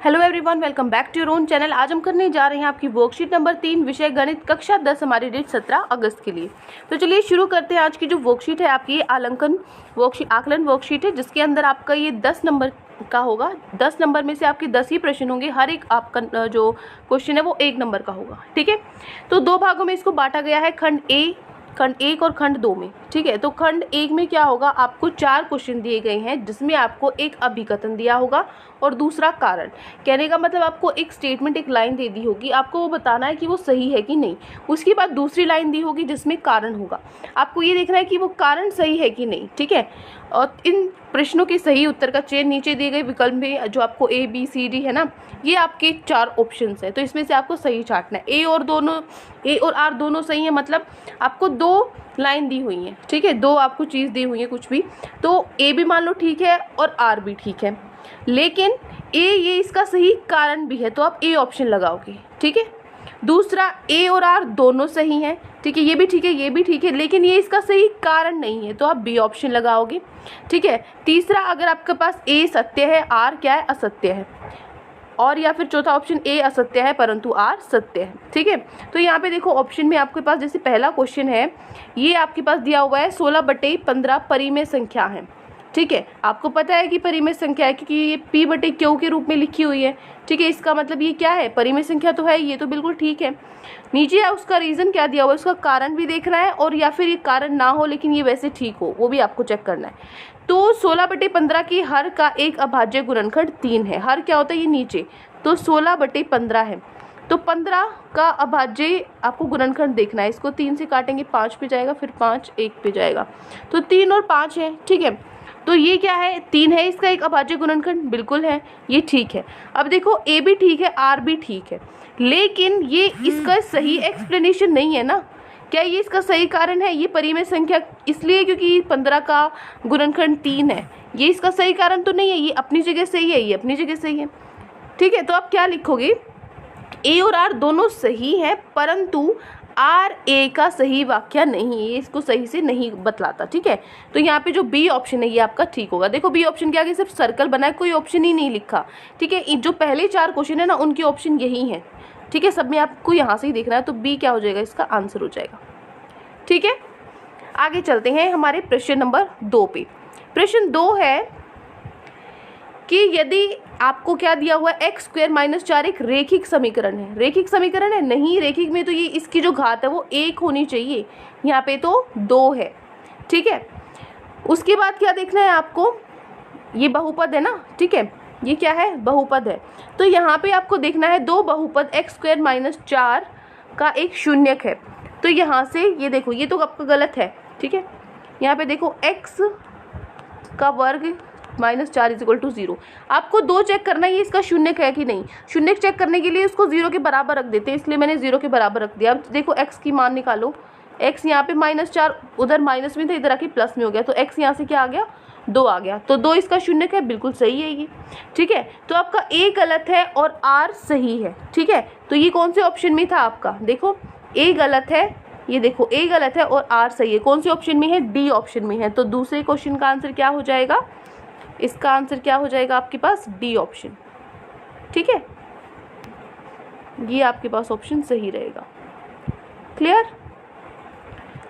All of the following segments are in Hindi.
Hello everyone, welcome back to your own channel. आज हम करने जा रहे हैं आपकी वर्कशीट नंबर 3 विषय गणित कक्षा 10 हमारी डेट 17 अगस्त के लिए। तो चलिए शुरू करते हैं। आज की जो वर्कशीट है आपकी आकलन वर्कशीट है, जिसके अंदर आपका ये 10 नंबर का होगा। 10 नंबर में से आपके 10 ही प्रश्न होंगे। हर एक आपका जो क्वेश्चन है वो 1 नंबर का होगा। ठीक है, तो 2 भागों में इसको बांटा गया है, खंड 1 और खंड 2 में। ठीक है, तो खंड 1 में क्या होगा, आपको 4 क्वेश्चन दिए गए हैं, जिसमें आपको एक अभिकथन दिया होगा और दूसरा कारण। कहने का मतलब आपको एक स्टेटमेंट, एक लाइन दे दी होगी, आपको वो बताना है कि वो सही है कि नहीं। उसके बाद दूसरी लाइन दी होगी जिसमें कारण होगा, आपको ये देखना है कि वो कारण सही है कि नहीं। ठीक है, और इन प्रश्नों के सही उत्तर का चयन नीचे दिए गए विकल्प में, जो आपको A B C D है ना, ये आपके 4 ऑप्शंस है। तो इसमें से आपको सही छांटना है। A और R दोनों सही है, मतलब आपको 2 लाइन दी हुई है। ठीक है, 2 आपको चीज़ दी हुई है कुछ भी, तो A भी मान लो ठीक है और R भी ठीक है, लेकिन ये इसका सही कारण भी है, तो आप A ऑप्शन लगाओगे। ठीक है, दूसरा A और R दोनों सही हैं। ठीक है, ये भी ठीक है, ये भी ठीक है, लेकिन ये इसका सही कारण नहीं है, तो आप B ऑप्शन लगाओगे। ठीक है, तीसरा अगर आपके पास A सत्य है, R क्या है, असत्य है, और या फिर चौथा ऑप्शन A असत्य है परंतु R सत्य है। ठीक है, तो यहाँ पे देखो ऑप्शन में आपके पास जैसे पहला क्वेश्चन है, ये आपके पास दिया हुआ है 16/15 परिमेय संख्या है। ठीक है, आपको पता है कि परिमेय संख्या है क्योंकि ये P/Q के रूप में लिखी हुई है। ठीक है, इसका मतलब ये क्या है, परिमेय संख्या तो है, ये तो बिल्कुल ठीक है। नीचे उसका रीज़न क्या दिया हुआ है, उसका कारण भी देखना है, और या फिर ये कारण ना हो लेकिन ये वैसे ठीक हो, वो भी आपको चेक करना है। तो 16/15 की हर का एक अभाज्य गुणनखंड 3 है। हर क्या होता है, ये नीचे, तो 16/15 है, तो 15 का अभाज्य आपको गुणनखंड देखना है। इसको 3 से काटेंगे 5 पे जाएगा, फिर 5 1 पे जाएगा, तो 3 और 5 है। ठीक है, तो ये क्या है, 3 है, इसका एक अभाज्य गुणनखंड बिल्कुल है, ये ठीक है। अब देखो A भी ठीक है, R भी ठीक है, लेकिन ये इसका सही एक्सप्लेनेशन नहीं है ना। क्या ये इसका सही कारण है, ये परिमेय संख्या इसलिए क्योंकि 15 का गुणनखंड 3 है, ये इसका सही कारण तो नहीं है। ये अपनी जगह सही है, ये अपनी जगह सही है। ठीक है, तो आप क्या लिखोगे, A और R दोनों सही है, परंतु R A का सही वाक्य नहीं है, ये इसको सही से नहीं बतलाता। ठीक है, तो यहाँ पे जो B ऑप्शन है ये आपका ठीक होगा। देखो B ऑप्शन के आगे सिर्फ सर्कल बना है, कोई ऑप्शन ही नहीं लिखा। ठीक है, जो पहले 4 क्वेश्चन है ना, उनके ऑप्शन यही हैं। ठीक है, सब में आपको यहाँ से ही देखना है, तो B क्या हो जाएगा, इसका आंसर हो जाएगा। ठीक है, आगे चलते हैं हमारे प्रश्न नंबर 2 पे। प्रश्न 2 है कि यदि आपको क्या दिया हुआ है, x² - 4 एक रेखिक समीकरण है। रेखिक समीकरण है नहीं, रेखिक में तो ये इसकी जो घात है वो 1 होनी चाहिए, यहाँ पे तो 2 है। ठीक है, उसके बाद क्या देखना है आपको, ये बहुपद है ना। ठीक है, ये क्या है, बहुपद है, तो यहाँ पे आपको देखना है 2 बहुपद x² - 4 का एक शून्यक है। तो यहाँ से ये देखो, ये तो आपका गलत है। ठीक है, यहाँ पे देखो x का वर्ग -4 = 0। आपको 2 चेक करना है, ये इसका शून्यक है कि नहीं। शून्यक चेक करने के लिए उसको 0 के बराबर रख देते हैं, इसलिए मैंने 0 के बराबर रख दिया। अब देखो x की मान निकालो, x यहाँ पे -4, उधर माइनस में था, इधर आके प्लस में हो गया, तो x यहाँ से क्या आ गया, 2 आ गया, तो 2 इसका शून्यक है, बिल्कुल सही है ये। ठीक है, तो आपका A गलत है और R सही है। ठीक है, तो ये कौन से ऑप्शन में था आपका, देखो A गलत है, ये देखो A गलत है और R सही है। कौन से ऑप्शन में है, D ऑप्शन में है। तो दूसरे क्वेश्चन का आंसर क्या हो जाएगा, इसका आंसर क्या हो जाएगा आपके पास, D ऑप्शन। ठीक है, ये आपके पास ऑप्शन सही रहेगा। क्लियर,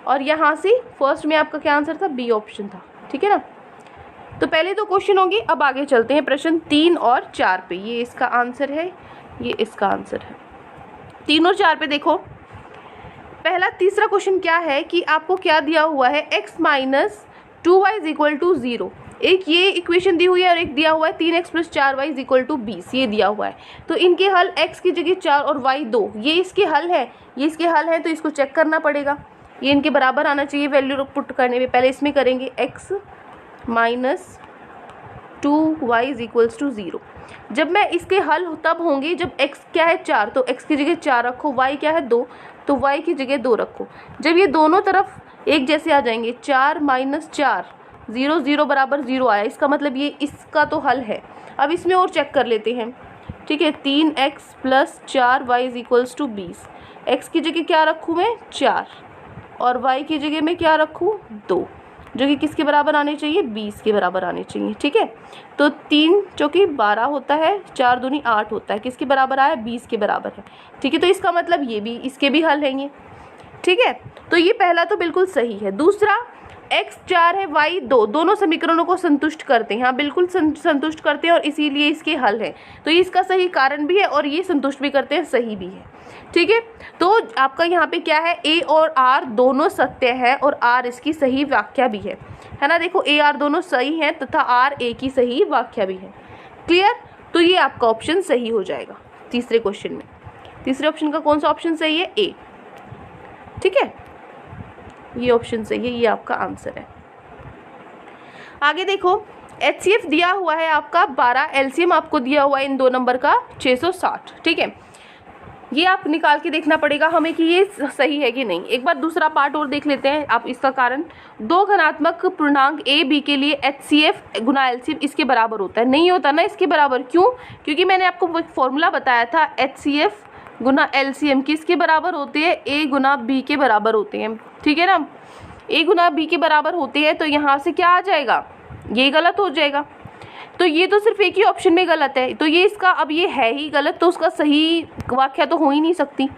और यहाँ से फर्स्ट में आपका क्या आंसर था, B ऑप्शन था। ठीक है ना, तो पहले तो क्वेश्चन होंगे। अब आगे चलते हैं प्रश्न 3 और 4 पे। ये इसका आंसर है, ये इसका आंसर है। 3 और 4 पे देखो, तीसरा क्वेश्चन क्या है कि आपको क्या दिया हुआ है, x - 2y = 0। एक ये इक्वेशन दी हुई है और एक दिया हुआ है 3x + 4y = 20, ये दिया हुआ है। तो इनके हल, x की जगह 4 और y 2, ये इसके हल है, ये इसके हल है, तो इसको चेक करना पड़ेगा। ये इनके बराबर आना चाहिए वैल्यू पुट करने में। पहले इसमें करेंगे x - 2y = 0। जब मैं इसके हल तब होंगे जब x क्या है 4, तो x की जगह 4 रखो, y क्या है 2, तो y की जगह 2 रखो। जब ये दोनों तरफ एक जैसे आ जाएंगे, 4 - 4 0 0 = 0 आया, इसका मतलब ये इसका तो हल है। अब इसमें और चेक कर लेते हैं। ठीक है, 3x + 4y = 20। x की जगह क्या रखूँ मैं, 4, और y की जगह में क्या रखूँ, 2। जो कि किसके बराबर आने चाहिए, 20 के बराबर आने चाहिए। ठीक है, तो 3 चौकी 12 होता है, 4 दूनी 8 होता है, किसके बराबर आया, 20 के बराबर है। ठीक है, तो इसका मतलब ये भी, इसके भी हल हैं ये। ठीक है, तो ये पहला तो बिल्कुल सही है। दूसरा, x 4 है, y 2, दोनों समीकरणों को संतुष्ट करते हैं। हाँ, बिल्कुल संतुष्ट करते हैं और इसीलिए इसके हल है। तो ये इसका सही कारण भी है और ये संतुष्ट भी करते हैं, सही भी है। ठीक है, तो आपका यहाँ पे क्या है, a और r दोनों सत्य है और r इसकी सही व्याख्या भी है ना। देखो a r दोनों सही हैं तथा r a की सही व्याख्या भी है। क्लियर, तो ये आपका ऑप्शन सही हो जाएगा तीसरे क्वेश्चन में। तीसरे ऑप्शन का कौन सा ऑप्शन सही है, ए। ठीक है, ये ऑप्शन सही है, ये आपका आंसर है। आगे देखो, HCF दिया हुआ है आपका 12, एलसीएम आपको दिया हुआ है इन 2 नंबर का 660। ठीक है, ये आप निकाल के देखना पड़ेगा हमें कि ये सही है कि नहीं। एक बार दूसरा पार्ट और देख लेते हैं आप इसका कारण। 2 धनात्मक पूर्णांक A B के लिए HCF गुना LCM इसके बराबर होता है, नहीं होता ना इसके बराबर। क्यों, क्योंकि मैंने आपको एक फॉर्मूला बताया था, HCF गुना LCM किसके बराबर होते हैं, A गुना B के बराबर होते हैं। ठीक है ना, A गुना B के बराबर होते हैं, तो यहाँ से क्या आ जाएगा, ये गलत हो जाएगा। तो ये तो सिर्फ एक ही ऑप्शन में गलत है, तो ये इसका, अब ये है ही गलत, तो उसका सही व्याख्या तो हो ही नहीं सकती,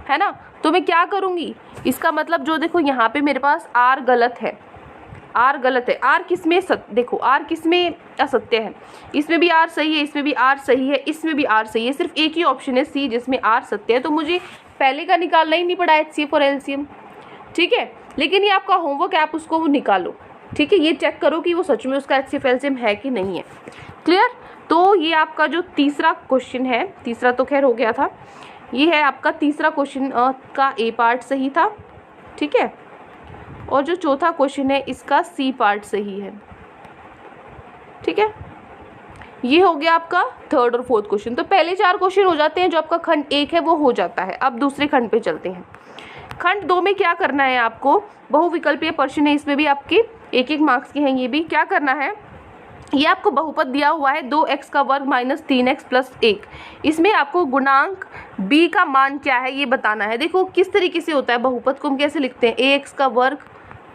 है ना। तो मैं क्या करूँगी, इसका मतलब जो देखो यहाँ पे मेरे पास R गलत है, R गलत है। R किस में देखो R किस में असत्य है, इसमें भी R सही है, इसमें भी R सही है, इसमें भी R सही है, सिर्फ एक ही ऑप्शन है C जिसमें R सत्य है। तो मुझे पहले का निकालना ही नहीं पड़ा HCF और LCM। ठीक है, लेकिन ये आपका होमवर्क है, आप उसको वो निकालो। ठीक है, ये चेक करो कि वो सच में उसका HCF LCM है कि नहीं है। क्लियर, तो ये आपका जो तीसरा क्वेश्चन है, तीसरा तो खैर हो गया था, ये है आपका तीसरा क्वेश्चन का A पार्ट सही था। ठीक है, और जो चौथा क्वेश्चन है इसका C पार्ट सही है। ठीक है, ये हो गया आपका थर्ड और फोर्थ क्वेश्चन। तो पहले 4 क्वेश्चन हो जाते हैं, जो आपका खंड 1 है वो हो जाता है। अब दूसरे खंड पे चलते हैं। खंड 2 में क्या करना है आपको, बहुविकल्पीय प्रश्न है, इसमें भी आपके 1-1 मार्क्स के हैं। ये भी क्या करना है, ये आपको बहुपद दिया हुआ है 2x का वर्ग माइनस 3x प्लस 1। इसमें आपको गुणांक b का मान क्या है ये बताना है। देखो किस तरीके से होता है बहुपद को हम कैसे लिखते हैं, ax का वर्ग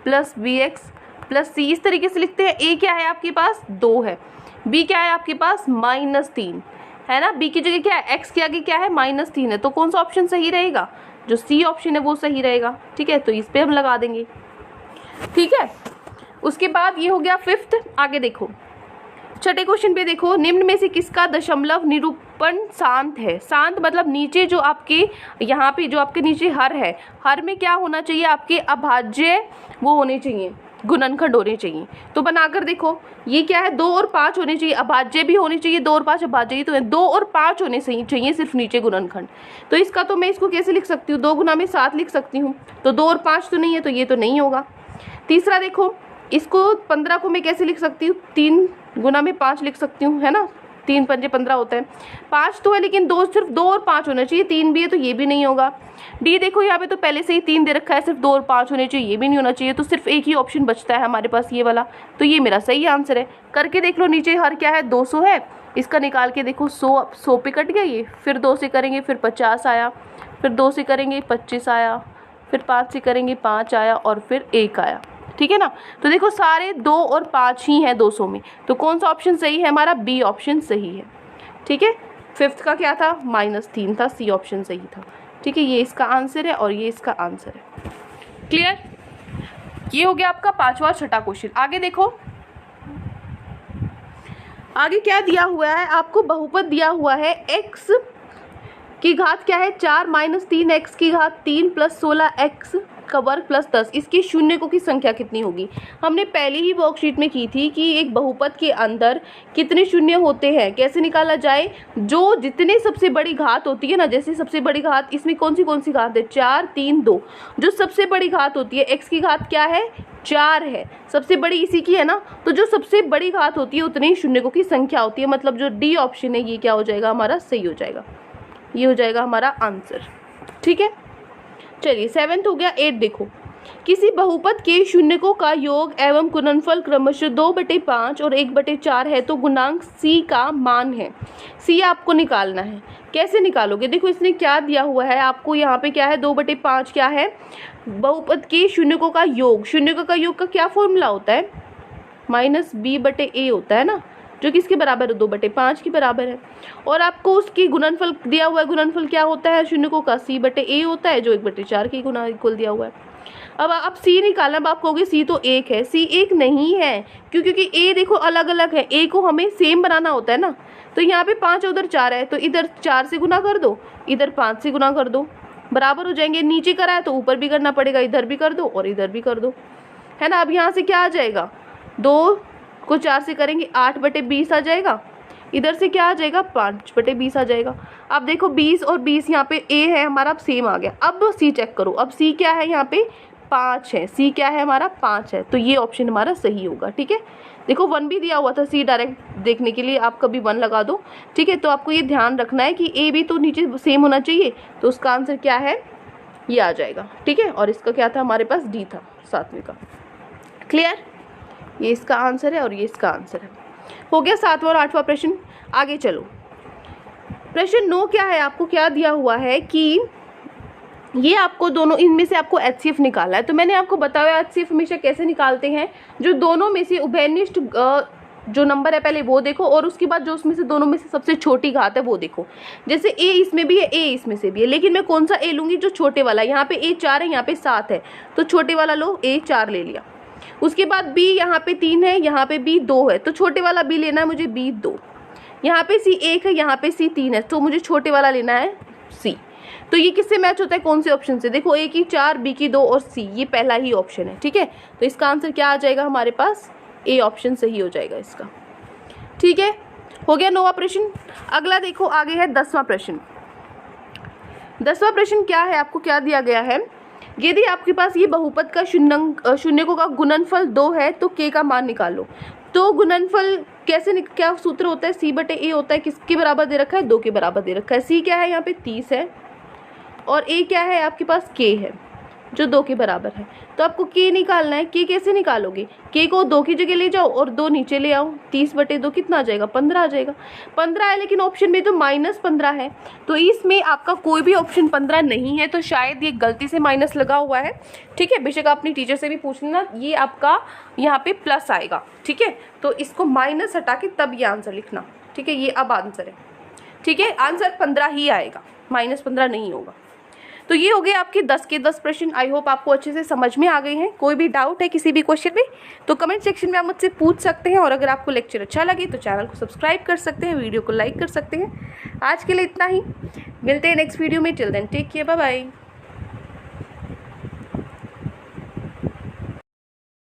प्लस bx प्लस c, इस तरीके से लिखते हैं। a क्या है आपके पास, 2 है, b क्या है आपके पास, -3 है ना। b की जगह क्या है, x के आगे क्या है, -3 है। तो कौन सा ऑप्शन सही रहेगा, जो सी ऑप्शन है वो सही रहेगा। ठीक है, तो इस पे हम लगा देंगे। ठीक है, उसके बाद ये हो गया 5th। आगे देखो छठे क्वेश्चन पे देखो, निम्न में से किसका दशमलव निरूपण शांत है। शांत मतलब नीचे जो आपके यहाँ पे जो आपके नीचे हर है, हर में क्या होना चाहिए, आपके अभाज्य वो होने चाहिए, गुणनखंड होने चाहिए। तो बनाकर देखो, ये क्या है, 2 और 5 होने चाहिए, अभाज्य भी होने चाहिए, 2 और 5 अभाज्य तो है, 2 और 5 होने चाहिए सिर्फ नीचे गुणनखंड। तो इसका तो मैं इसको कैसे लिख सकती हूँ, 2 गुना में 7 लिख सकती हूँ। तो 2 और 5 तो नहीं है, तो ये तो नहीं होगा। तीसरा देखो, इसको 15 को मैं कैसे लिख सकती हूँ, 3 गुना में 5 लिख सकती हूँ, है ना, 3 पंजे 15 होता है। 5 तो है लेकिन सिर्फ 2 और 5 होना चाहिए, 3 भी है तो ये भी नहीं होगा। डी देखो यहाँ पे तो पहले से ही 3 दे रखा है, सिर्फ 2 और 5 होने चाहिए, ये भी नहीं होना चाहिए। तो सिर्फ एक ही ऑप्शन बचता है हमारे पास, ये वाला। तो ये मेरा सही आंसर है। करके देख लो, नीचे हर क्या है, 200 है, इसका निकाल के देखो, 100 पे कट गया ये, फिर 2 से करेंगे फिर 50 आया, फिर 2 से करेंगे 25 आया, फिर 5 से करेंगे 5 आया और फिर 1 आया। ठीक है ना, तो देखो सारे 2 और 5 ही हैं 200 में। तो कौन सा ऑप्शन सही है हमारा, बी ऑप्शन सही है। ठीक है, 5th का क्या था, -3 था, सी ऑप्शन सही था। ठीक है, ये इसका आंसर है और ये इसका आंसर है। क्लियर, ये हो गया आपका 5वां और 6ठा क्वेश्चन। आगे देखो, आगे क्या दिया हुआ है आपको, बहुपद दिया हुआ है x की घात क्या है, 4 - 3x की घात 3 प्लस 16x का वर्ग प्लस 10। इसकी शून्यकों की संख्या कितनी होगी। हमने पहले ही वर्कशीट में की थी कि एक बहुपद के अंदर कितने शून्य होते हैं, कैसे निकाला जाए। जो जितने सबसे बड़ी घात होती है ना, जैसे सबसे बड़ी घात इसमें कौन सी घात है, 4 3 2। जो सबसे बड़ी घात होती है, x की घात क्या है, 4 है, सबसे बड़ी इसी की है ना। तो जो सबसे बड़ी घात होती है उतने ही शून्यकों की संख्या होती है। मतलब जो डी ऑप्शन है ये क्या हो जाएगा हमारा, सही हो जाएगा, ये हो जाएगा हमारा आंसर। ठीक है, चलिए 7th हो गया। 8 देखो, किसी बहुपद के शून्यकों का योग एवं गुणनफल क्रमशः 2/5 और 1/4 है तो गुणांक c का मान है। c आपको निकालना है, कैसे निकालोगे। देखो इसने क्या दिया हुआ है आपको, यहाँ पे क्या है, 2/5 क्या है, बहुपद के शून्यकों का योग, शून्यकों का योग का क्या फॉर्मूला होता है, -b/a होता है ना, जो किसके बराबर है, 2/5 के बराबर है। और आपको उसकी गुणनफल दिया हुआ है, गुणनफल क्या होता है शून्यकों का, c/a होता है, जो 1/4 के गुना इक्वल दिया हुआ है। अब आप c निकालना, अब आप कहोगे c तो 1 है, c 1 नहीं है, क्योंकि a देखो अलग अलग है, a को हमें सेम बनाना होता है ना। तो यहाँ पे 5 उधर 4 है, तो इधर 4 से गुना कर दो, इधर 5 से गुना कर दो, बराबर हो जाएंगे। नीचे करा है तो ऊपर भी करना पड़ेगा, इधर भी कर दो और इधर भी कर दो, है ना। अब यहाँ से क्या आ जाएगा, 2 को 4 से करेंगे 8/20 आ जाएगा, इधर से क्या आ जाएगा 5/20 आ जाएगा। अब देखो 20 और 20 यहाँ पे a है हमारा, अब सेम आ गया। अब c चेक करो, अब c क्या है यहाँ पे 5 है, c क्या है हमारा 5 है, तो ये ऑप्शन हमारा सही होगा। ठीक है, देखो 1 भी दिया हुआ था, c डायरेक्ट देखने के लिए आप कभी 1 लगा दो। ठीक है, तो आपको ये ध्यान रखना है कि a भी तो नीचे सेम होना चाहिए, तो उसका आंसर क्या है, ये आ जाएगा। ठीक है, और इसका क्या था हमारे पास, d था 7वें का। क्लियर, ये इसका आंसर है और ये इसका आंसर है। हो गया 7वां और 8वां प्रश्न। आगे चलो, प्रश्न 9 क्या है, आपको क्या दिया हुआ है कि ये आपको दोनों इनमें से आपको HCF निकालना है। तो मैंने आपको बताया HCF हमेशा कैसे निकालते हैं, जो दोनों में से उभयनिष्ठ जो नंबर है पहले वो देखो, और उसके बाद जो उसमें से दोनों में से सबसे छोटी घात है वो देखो। जैसे a इसमें भी है, a इसमें से भी है, लेकिन मैं कौन सा a लूंगी, जो छोटे वाला। यहाँ पे a 4 है, यहाँ पे 7 है, तो छोटे वाला लो, a 4 ले लिया। उसके बाद b यहाँ पे 3 है, यहाँ पे b 2 है, तो छोटे वाला b लेना है मुझे, b 2। यहाँ पे c 1 है, यहाँ पे c 3 है, तो मुझे छोटे वाला लेना है c। तो ये किससे मैच होता है, कौन से ऑप्शन से, देखो a की 4, b की 2 और c, ये पहला ही ऑप्शन है। ठीक है, तो इसका आंसर क्या आ जाएगा हमारे पास, a ऑप्शन सही हो जाएगा इसका। ठीक है, हो गया 9वां प्रश्न। अगला देखो, आगे है 10वां प्रश्न। 10वां प्रश्न क्या है, आपको क्या दिया गया है, यदि आपके पास ये बहुपद का शून्यकों का गुणनफल 2 है तो k का मान निकालो। तो गुणनफल कैसे, क्या सूत्र होता है, c/a होता है, किसके बराबर दे रखा है, 2 के बराबर दे रखा है। c क्या है यहाँ पे 30 है, और a क्या है आपके पास, k है, जो 2 के बराबर है। तो आपको k निकालना है। k कैसे निकालोगे, k को 2 की जगह ले जाओ और 2 नीचे ले आओ, 30/2 कितना आ जाएगा, 15 आ जाएगा। 15 है, लेकिन ऑप्शन में तो -15 है, तो इसमें आपका कोई भी ऑप्शन 15 नहीं है, तो शायद ये गलती से माइनस लगा हुआ है। ठीक है, बेशक अपनी टीचर से भी पूछ लेना, ये आपका यहाँ पे प्लस आएगा। ठीक है, तो इसको माइनस हटा के तब ये आंसर लिखना। ठीक है, ये अब आंसर है। ठीक है, आंसर 15 ही आएगा, -15 नहीं होगा। तो ये हो गए आपके 10 के 10 प्रश्न। आई होप आपको अच्छे से समझ में आ गए हैं। कोई भी डाउट है किसी भी क्वेश्चन में तो कमेंट सेक्शन में आप मुझसे पूछ सकते हैं, और अगर आपको लेक्चर अच्छा लगे तो चैनल को सब्सक्राइब कर सकते हैं, वीडियो को लाइक कर सकते हैं। आज के लिए इतना ही, मिलते हैं नेक्स्ट वीडियो में। Till then take care, bye bye.